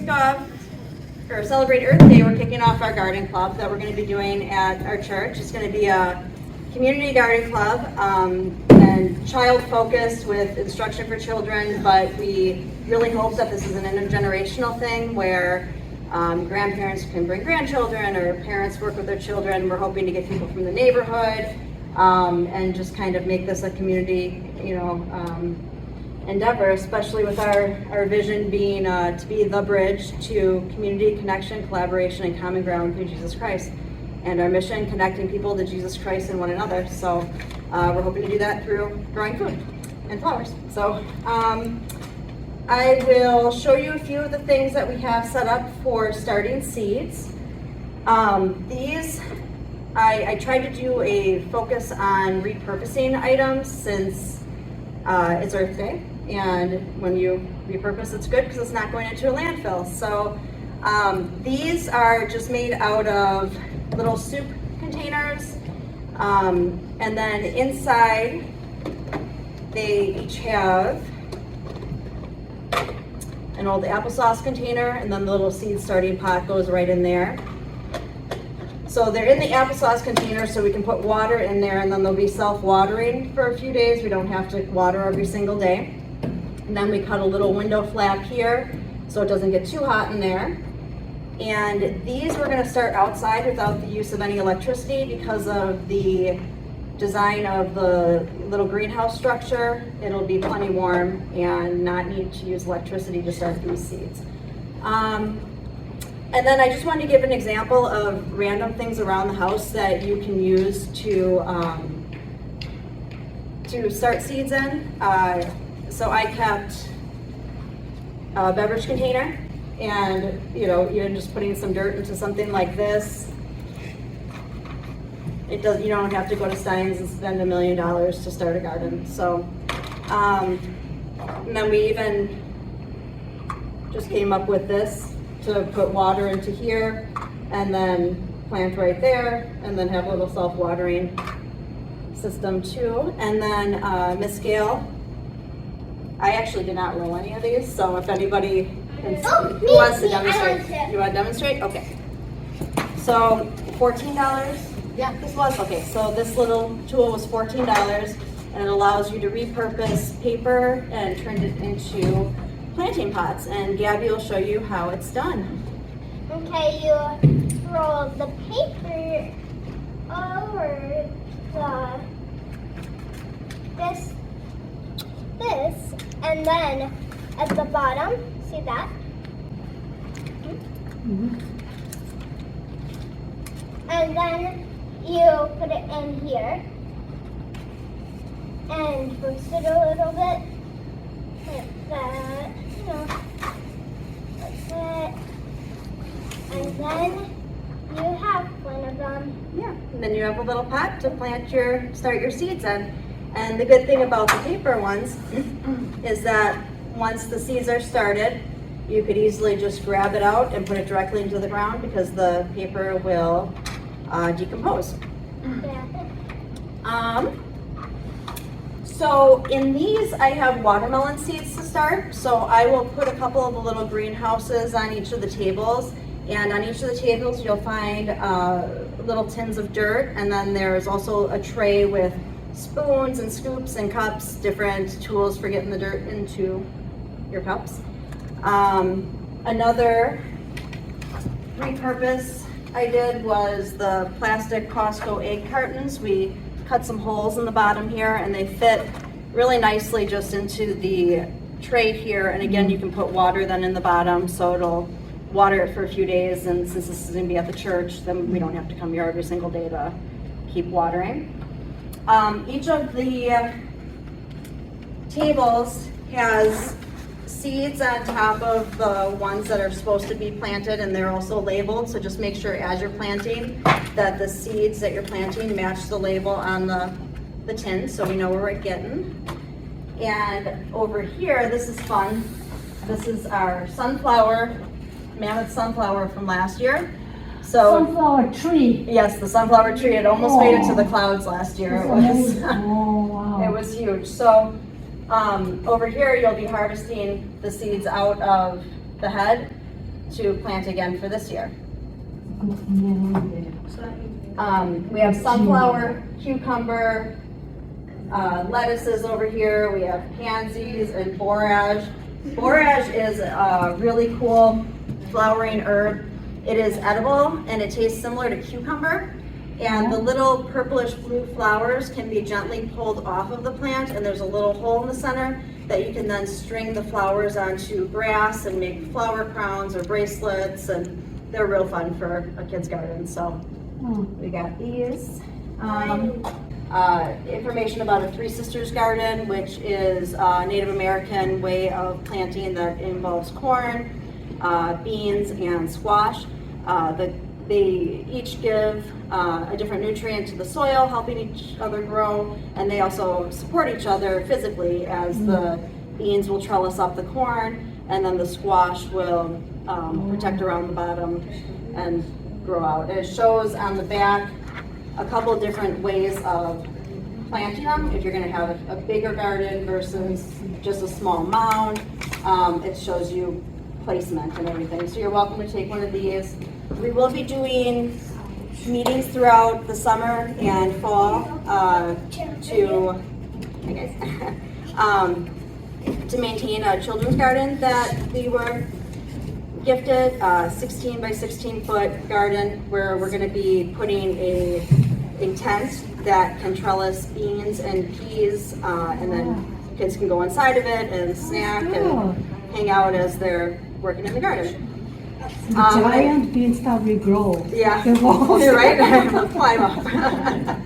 Kickoff, or Celebrate Earth Day, we're kicking off our garden club that we're going to be doing at our church. It's going to be a community garden club and child-focused with instruction for children, but we really hope that this is an intergenerational thing where grandparents can bring grandchildren or parents work with their children. We're hoping to get people from the neighborhood and just kind of make this a community, endeavor, especially with our vision being to be the bridge to community connection, collaboration, and common ground through Jesus Christ. And our mission, connecting people to Jesus Christ and one another. So we're hoping to do that through growing food and flowers. So I will show you a few of the things that we have set up for starting seeds. These, I tried to do a focus on repurposing items since it's Earth Day. And when you repurpose, it's good because it's not going into a landfill. So these are just made out of little soup containers. And then inside, they each have an old applesauce container, and then the little seed starting pot goes right in there. So they're in the applesauce container so we can put water in there, and then they'll be self-watering for a few days. We don't have to water every single day. And then we cut a little window flap here so it doesn't get too hot in there. And these we're going to start outside without the use of any electricity because of the design of the little greenhouse structure. It'll be plenty warm and not need to use electricity to start these seeds. And then I just wanted to give an example of random things around the house that you can use to start seeds in. So I kept a beverage container, and even just putting some dirt into something like this, you don't have to go to Stein's and spend $1 million to start a garden. So and then we even just came up with this to put water into here and then plant right there, and then have a little self-watering system too. And then Miss Gail, I actually did not roll any of these, so if anybody who wants to demonstrate, you want to demonstrate? Okay. So $14. Yeah, this was okay. So this little tool was $14, and it allows you to repurpose paper and turn it into planting pots. And Gabby will show you how it's done. Okay, you roll the paper over this, and then at the bottom, see that? Mm-hmm. And then you put it in here and twist it a little bit like that, like that. And then you have one of them. Yeah, and then you have a little pot to start your seeds in. And the good thing about the paper ones is that once the seeds are started, you could easily just grab it out and put it directly into the ground because the paper will decompose. Yeah. So in these, I have watermelon seeds to start. So I will put a couple of the little greenhouses on each of the tables. And on each of the tables, you'll find little tins of dirt. And then there's also a tray with spoons and scoops and cups, different tools for getting the dirt into your cups. Another repurpose I did was the plastic Costco egg cartons. We cut some holes in the bottom here, and they fit really nicely just into the tray here. And again, you can put water then in the bottom, so it'll water it for a few days. And since this is going to be at the church, then we don't have to come here every single day to keep watering. Each of the tables has seeds on top of the ones that are supposed to be planted, and they're also labeled. So just make sure as you're planting that the seeds that you're planting match the label on the tin, so we know where we're getting. And over here, this is fun. This is our mammoth sunflower from last year. So sunflower tree. Yes, the sunflower tree. It almost made it to the clouds last year. It was, wow. It was huge. So over here, you'll be harvesting the seeds out of the head. to plant again for this year. We have sunflower, cucumber, lettuces over here. We have pansies and borage. Borage is a really cool flowering herb. It is edible and it tastes similar to cucumber. And the little purplish blue flowers can be gently pulled off of the plant, and there's a little hole in the center that you can then string the flowers onto grass and make flower crowns or bracelets, and they're real fun for a kid's garden. So we got these. Information about a Three Sisters garden, which is a Native American way of planting that involves corn, beans, and squash. They each give a different nutrient to the soil, helping each other grow, and they also support each other physically, as the beans will trellis up the corn, and then the squash will protect around the bottom and grow out. It shows on the back a couple of different ways of planting them. If you're going to have a bigger garden versus just a small mound, it shows you placement and everything. So you're welcome to take one of these. We will be doing meetings throughout the summer and fall to maintain a children's garden that we were gifted, 16 by 16 foot garden, where we're going to be putting a tent that can trellis beans and peas, and then kids can go inside of it and snack and hang out as they're working in the garden. The giant beanstalk will grow. Yeah, The walls. you're right. Climb up.